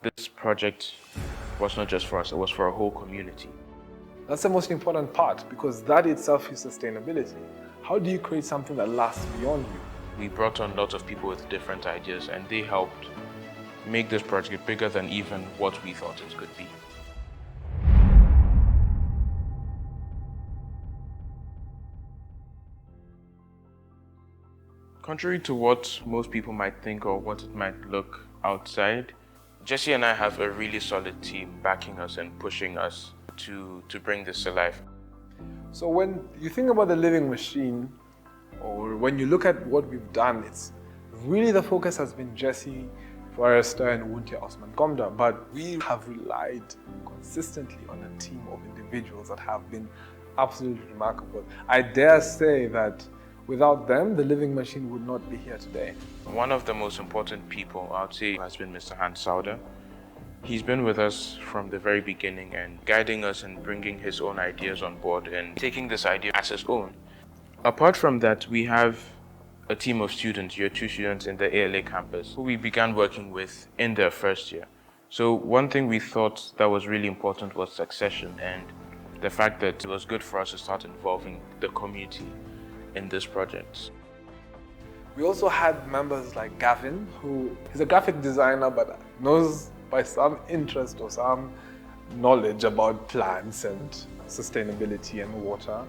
This project was not just for us, it was for a whole community. That's the most important part, because that itself is sustainability. How do you create something that lasts beyond you? We brought on lots of people with different ideas, and they helped make this project bigger than even what we thought it could be. Contrary to what most people might think or what it might look outside, Jesse and I have a really solid team backing us and pushing us to bring this to life. So when you think about the living machine, or when you look at what we've done, it's really the focus has been Jesse, Forrester, and Wuntia, Osman, Gomda, but we have relied consistently on a team of individuals that have been absolutely remarkable. I dare say that without them, the living machine would not be here today. One of the most important people, I would say, has been Mr. Hans Sauder. He's been with us from the very beginning and guiding us and bringing his own ideas on board and taking this idea as his own. Apart from that, we have a team of students, year 2 students in the ALA campus, who we began working with in their first year. So one thing we thought that was really important was succession, and the fact that it was good for us to start involving the community in this project. We also had members like Gavin, who is a graphic designer but knows by some interest or some knowledge about plants and sustainability and water.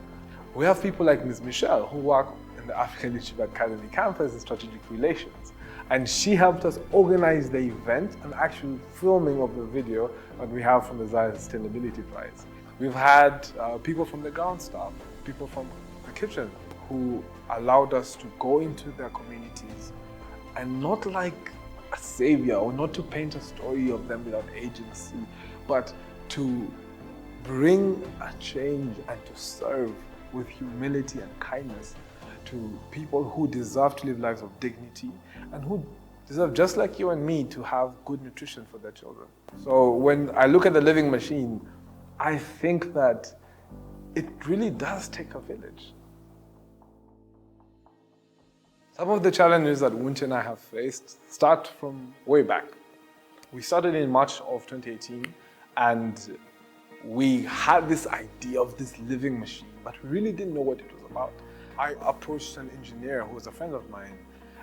We have people like Ms. Michelle, who work in the African Leadership Academy campus in strategic relations. And she helped us organize the event and actual filming of the video that we have from the Zion Sustainability Prize. We've had people from the ground staff, people from the kitchen, who allowed us to go into their communities and not like a savior or not to paint a story of them without agency, but to bring a change and to serve with humility and kindness to people who deserve to live lives of dignity and who deserve, just like you and me, to have good nutrition for their children. So when I look at the living machine, I think that it really does take a village. Some of the challenges that Wuntia and I have faced start from way back. We started in March of 2018 and we had this idea of this living machine, but we really didn't know what it was about. I approached an engineer who was a friend of mine,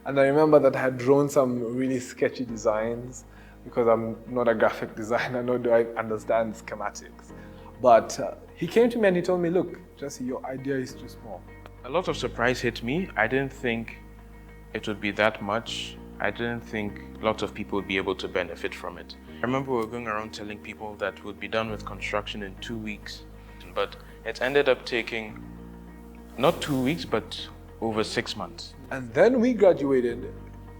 and I remember that I had drawn some really sketchy designs because I'm not a graphic designer, nor do I understand schematics. But he came to me and he told me, look, Jesse, your idea is too small. A lot of surprise hit me. I didn't think it would be that much. I didn't think lots of people would be able to benefit from it. I remember we were going around telling people that we'd be done with construction in 2 weeks, but it ended up taking not 2 weeks, but over 6 months. And then we graduated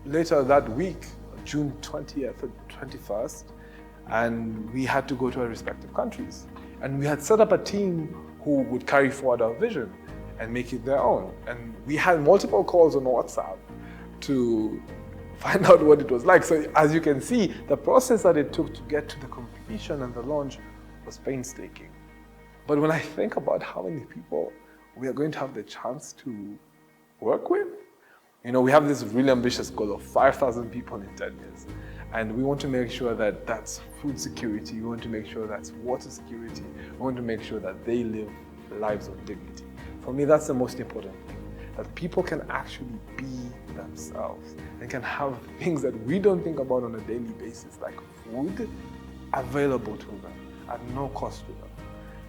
later that week, June 20th or 21st, and we had to go to our respective countries. And we had set up a team who would carry forward our vision and make it their own. And we had multiple calls on WhatsApp to find out what it was like. So as you can see, the process that it took to get to the completion and the launch was painstaking. But when I think about how many people we are going to have the chance to work with, we have this really ambitious goal of 5,000 people in 10 years. And we want to make sure that that's food security, we want to make sure that's water security, we want to make sure that they live lives of dignity. For me, that's the most important thing, that people can actually be themselves and can have things that we don't think about on a daily basis, like food, available to them at no cost to them.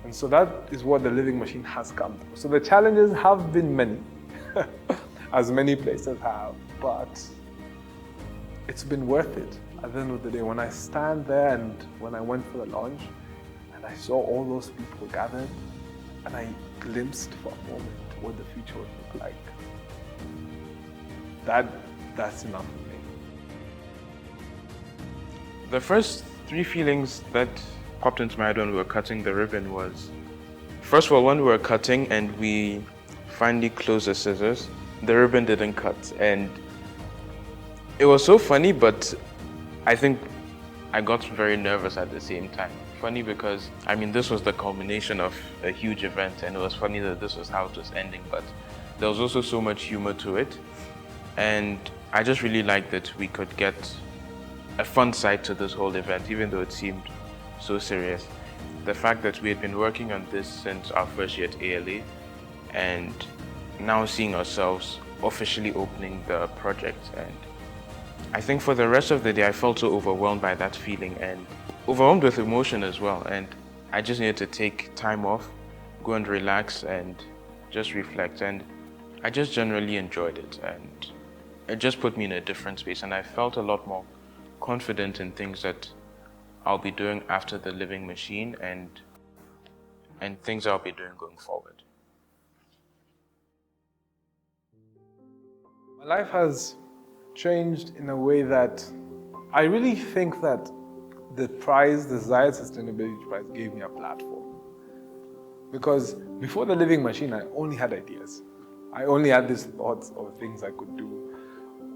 And so that is what the living machine has come to. So the challenges have been many, as many places have, but it's been worth it. At the end of the day, when I stand there and when I went for the launch and I saw all those people gathered and I glimpsed for a moment what the future would look like, that's enough for me. The first 3 feelings that popped into my head when we were cutting the ribbon was, first of all, when we were cutting and we finally closed the scissors, the ribbon didn't cut. And it was so funny, but I think I got very nervous at the same time. Funny because, this was the culmination of a huge event, and it was funny that this was how it was ending, but there was also so much humor to it. And I just really liked that we could get a fun side to this whole event, even though it seemed so serious. The fact that we had been working on this since our first year at ALA, and now seeing ourselves officially opening the project. And I think for the rest of the day, I felt so overwhelmed by that feeling and overwhelmed with emotion as well. And I just needed to take time off, go and relax and just reflect. And I just generally enjoyed it, and it just put me in a different space. And I felt a lot more confident in things that I'll be doing after the living machine and things I'll be doing going forward. My life has changed in a way that I really think that the prize, the Zayed Sustainability Prize, gave me a platform. Because before the living machine, I only had ideas. I only had these thoughts of things I could do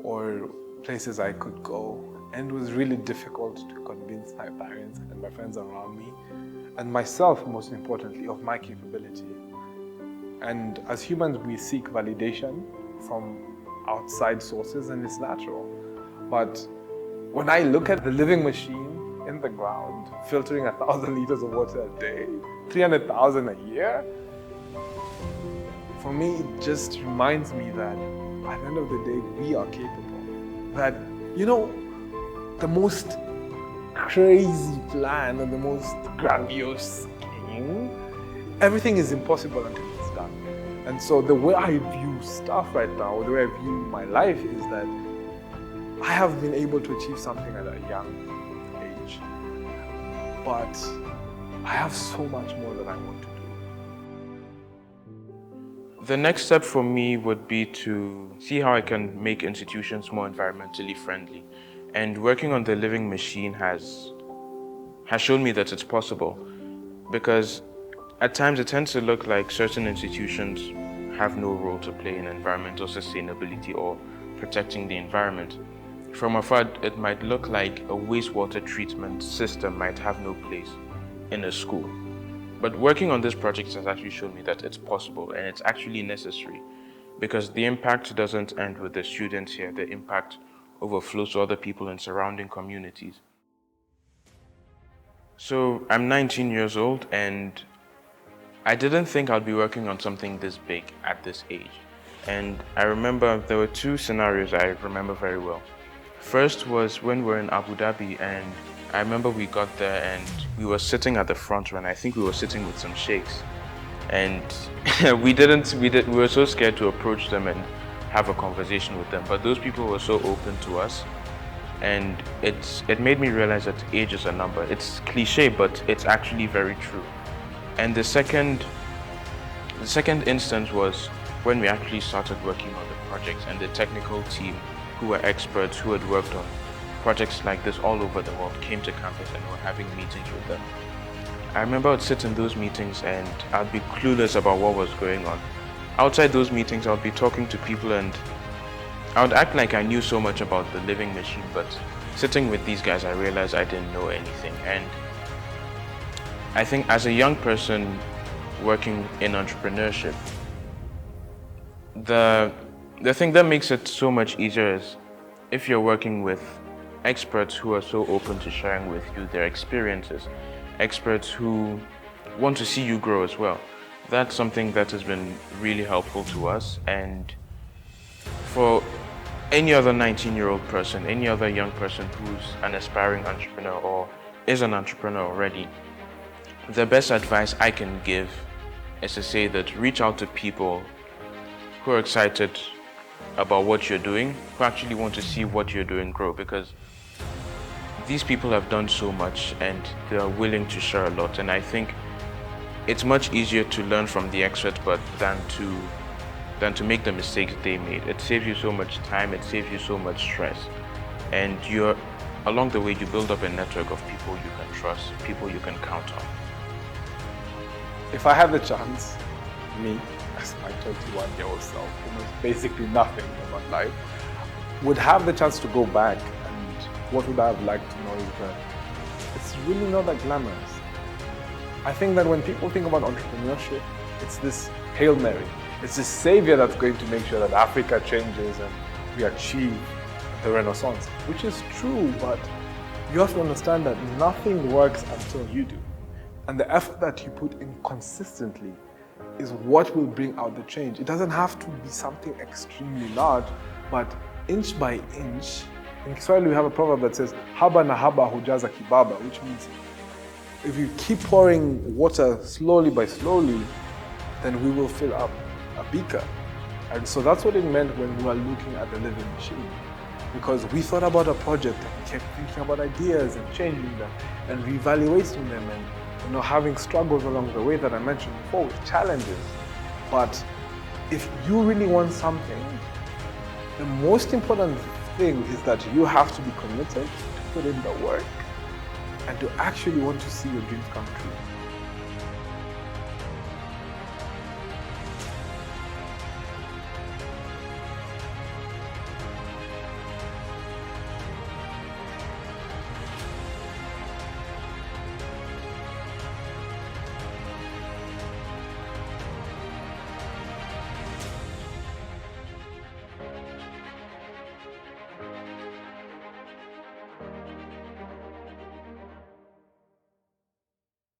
or places I could go. And it was really difficult to convince my parents and my friends around me, and myself, most importantly, of my capability. And as humans, we seek validation from outside sources, and it's natural. But when I look at the living machine in the ground, filtering 1,000 liters of water a day, 300,000 a year, for me, it just reminds me that at the end of the day, we are capable. That, the most crazy plan and the most grandiose scheme, everything is impossible until it's done. And so the way I view stuff right now, or the way I view my life, is that I have been able to achieve something at a young age, but I have so much more that I want to do. The next step for me would be to see how I can make institutions more environmentally friendly. And working on the living machine has shown me that it's possible, because at times it tends to look like certain institutions have no role to play in environmental sustainability or protecting the environment. From afar, it might look like a wastewater treatment system might have no place in a school. But working on this project has actually shown me that it's possible, and it's actually necessary, because the impact doesn't end with the students here. The impact overflows to other people in surrounding communities. So I'm 19 years old, and I didn't think I'd be working on something this big at this age. And I remember there were two scenarios I remember very well. First was when we were in Abu Dhabi, and I remember we got there and we were sitting at the front row, and I think we were sitting with some sheikhs. And we were so scared to approach them and have a conversation with them, but those people were so open to us, and it made me realize that age is a number. It's cliche, but it's actually very true. And the second instance was when we actually started working on the project, and the technical team, who were experts who had worked on projects like this all over the world, came to campus and were having meetings with them. I remember I'd sit in those meetings and I'd be clueless about what was going on. Outside those meetings, I would be talking to people and I would act like I knew so much about the living machine, but sitting with these guys, I realized I didn't know anything. And I think as a young person working in entrepreneurship, the thing that makes it so much easier is if you're working with experts who are so open to sharing with you their experiences, experts who want to see you grow as well. That's something that has been really helpful to us. And for any other 19-year-old person, any other young person who's an aspiring entrepreneur or is an entrepreneur already, the best advice I can give is to say that reach out to people who are excited about what you're doing, who actually want to see what you're doing grow, because these people have done so much and they are willing to share a lot. And I think it's much easier to learn from the expert than to make the mistakes they made. It saves you so much time, it saves you so much stress. And along the way, you build up a network of people you can trust, people you can count on. If I had the chance, me, as my 21-year-old self, who knows basically nothing about life, would have the chance to go back, and what would I have liked to know is that it's really not that glamorous. I think that when people think about entrepreneurship, it's this Hail Mary. It's this savior that's going to make sure that Africa changes and we achieve the Renaissance, which is true, but you have to understand that nothing works until you do. And the effort that you put in consistently is what will bring out the change. It doesn't have to be something extremely large, but inch by inch. In Kiswahili, we have a proverb that says, haba na haba hujaza kibaba, which means if you keep pouring water slowly by slowly, then we will fill up a beaker. And so that's what it meant when we were looking at the living machine. Because we thought about a project and we kept thinking about ideas and changing them and reevaluating them and having struggles along the way that I mentioned before with challenges. But if you really want something, the most important thing is that you have to be committed to put in the work and to actually want to see your dreams come true.